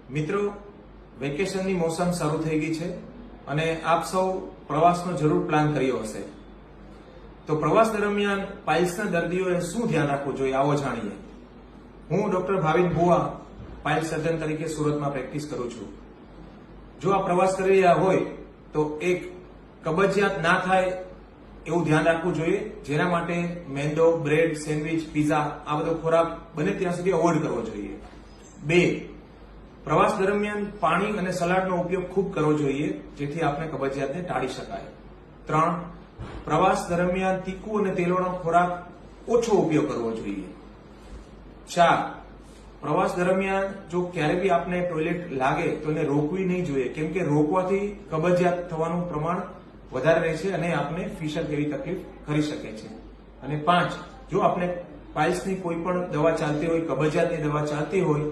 મિત્રો, વેકેશનની મોસમ શરૂ થઈ ગઈ છે અને આપ સૌ પ્રવાસનો જરૂર પ્લાન કર્યો હશે. તો પ્રવાસ દરમિયાન પાઇલ્સના દર્દીઓએ શું ધ્યાન રાખવું જોઈએ, આવો જાણીએ. હું ડોક્ટર ભાવિન ભુવા પાઇલ્સ સર્જન તરીકે સુરતમાં પ્રેક્ટિસ કરું છું. જો આ પ્રવાસ કરી રહ્યા હોય તો એક કબજિયાત ના થાય એવું ધ્યાન રાખવું જોઈએ, જેના માટે મેંદો, બ્રેડ, સેન્ડવિચ, પીઝા આ બધો ખોરાક બને ત્યાં સુધી અવોઇડ કરવો જોઈએ. 2. પ્રવાસ દરમિયાન પાણી અને સલાડનો ઉપયોગ ખૂબ કરવો જોઈએ, જેથી આપણે કબજિયાતને ટાળી શકાય. 3. પ્રવાસ દરમિયાન તીખું અને તેલવાળો ખોરાક ઓછો ઉપયોગ કરવો જોઈએ. 4. પ્રવાસ દરમિયાન જો ક્યારે બી આપને ટોયલેટ લાગે તો એને રોકવી નહીં જોઈએ, કેમ કે રોકવાથી કબજિયાત થવાનું પ્રમાણ વધારે રહે છે અને આપને ફિશર જેવી તકલીફ કરી શકે છે. અને 5. જો આપને પાઇલ્સની કોઈ પણ દવા ચાલતી હોય, કબજિયાતની દવા ચાલતી હોય